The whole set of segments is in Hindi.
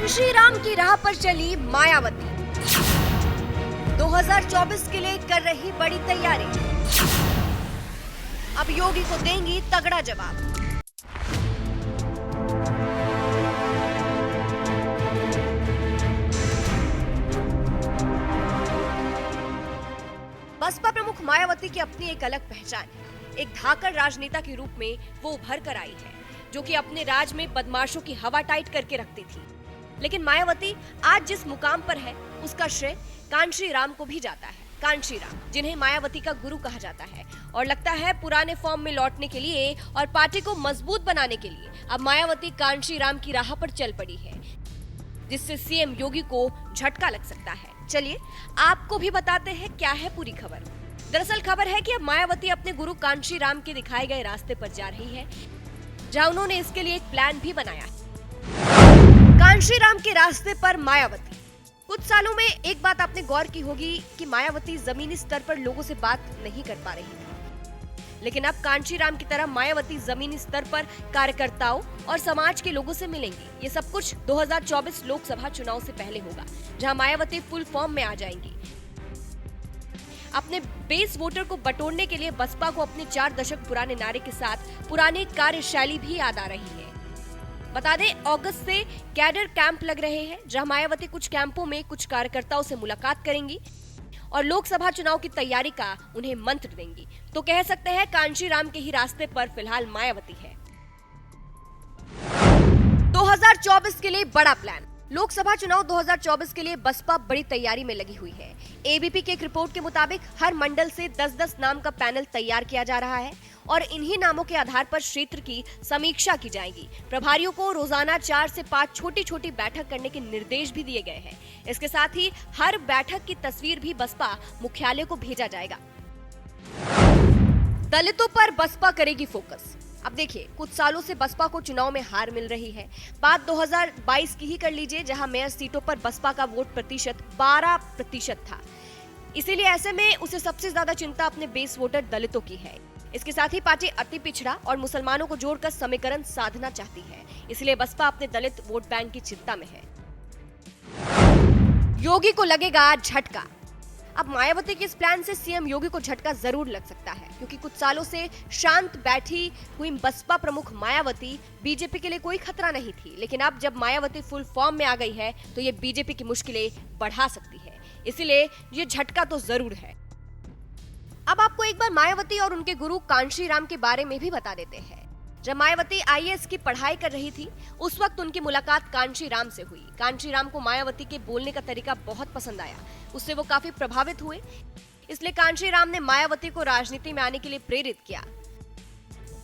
कांशी राम की राह पर चली मायावती 2024 के लिए कर रही बड़ी तैयारी। अब योगी को देंगी तगड़ा जवाब। बसपा प्रमुख मायावती की अपनी एक अलग पहचान है। एक धाकड़ राजनेता के रूप में वो उभर कर आई है, जो कि अपने राज में बदमाशों की हवा टाइट करके रखती थी। लेकिन मायावती आज जिस मुकाम पर है, उसका श्रेय कांशी राम को भी जाता है। कांशी राम, जिन्हें मायावती का गुरु कहा जाता है, और लगता है पुराने फॉर्म में लौटने के लिए और पार्टी को मजबूत बनाने के लिए अब मायावती कांशी राम की राह पर चल पड़ी है, जिससे सीएम योगी को झटका लग सकता है। चलिए आपको भी बताते हैं क्या है पूरी खबर। दरअसल खबर है कि अब मायावती अपने गुरु कांशी राम के दिखाए गए रास्ते पर जा रही है, जहां उन्होंने इसके लिए एक प्लान भी बनाया है। कांशी राम के रास्ते पर मायावती। कुछ सालों में एक बात आपने गौर की होगी कि मायावती जमीनी स्तर पर लोगों से बात नहीं कर पा रही थी, लेकिन अब कांशी राम की तरह मायावती जमीनी स्तर पर कार्यकर्ताओं और समाज के लोगों से मिलेंगी। ये सब कुछ 2024 लोकसभा चुनाव से पहले होगा, जहां मायावती फुल फॉर्म में आ जाएंगी। अपने बेस वोटर को बटोरने के लिए बसपा को अपने 4 दशक पुराने नारे के साथ पुरानी कार्यशैली भी याद आ रही है। बता दें, अगस्त से कैडर कैंप लग रहे हैं, जहां मायावती कुछ कैंपों में कुछ कार्यकर्ताओं से मुलाकात करेंगी और लोकसभा चुनाव की तैयारी का उन्हें मंत्र देंगी। तो कह सकते हैं कांशी राम के ही रास्ते पर फिलहाल मायावती है। 2024 के लिए बड़ा प्लान। लोकसभा चुनाव 2024 के लिए बसपा बड़ी तैयारी में लगी हुई है। एबीपी की एक रिपोर्ट के मुताबिक हर मंडल से 10-10 नाम का पैनल तैयार किया जा रहा है और इन्हीं नामों के आधार पर क्षेत्र की समीक्षा की जाएगी। प्रभारियों को रोजाना 4 से 5 छोटी-छोटी बैठक करने के निर्देश भी दिए गए हैं। इसके साथ ही हर बैठक की तस्वीर भी बसपा मुख्यालय को भेजा जाएगा। दलितों पर बसपा करेगी फोकस। अब देखिए, कुछ सालों से बसपा को चुनाव में हार मिल रही है। बात 2022 की ही कर लीजिए, जहां मेयर सीटों पर बसपा का वोट प्रतिशत 12% था। इसीलिए ऐसे में उसे सबसे ज्यादा चिंता अपने बेस वोटर दलितों की है। इसके साथ ही पार्टी अति पिछड़ा और मुसलमानों को जोड़कर समीकरण साधना चाहती है, इसलिए बसपा अपने दलित वोट बैंक की चिंता में है। योगी को लगेगा झटका। अब मायावती के इस प्लान से सीएम योगी को झटका जरूर लग सकता है, क्योंकि कुछ सालों से शांत बैठी हुई बसपा प्रमुख मायावती बीजेपी के लिए कोई खतरा नहीं थी। लेकिन अब जब मायावती फुल फॉर्म में आ गई है, तो ये बीजेपी की मुश्किलें बढ़ा सकती है। इसीलिए ये झटका तो जरूर है। अब आपको एक बार मायावती और उनके गुरु कांशी राम के बारे में भी बता देते हैं। जब मायावती आईएएस की पढ़ाई कर रही थी, उस वक्त उनकी मुलाकात कांशी राम से हुई। कांशी राम को मायावती के बोलने का तरीका बहुत पसंद आया, उससे वो काफी प्रभावित हुए। इसलिए कांशी राम ने मायावती को राजनीति में आने के लिए प्रेरित किया,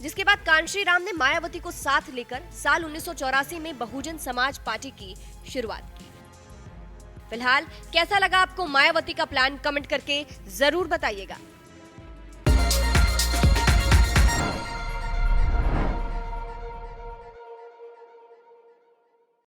जिसके बाद कांशी राम ने मायावती को साथ लेकर साल 1984 में बहुजन समाज पार्टी की शुरुआत की। फिलहाल कैसा लगा आपको मायावती का प्लान, कमेंट करके जरूर बताइएगा।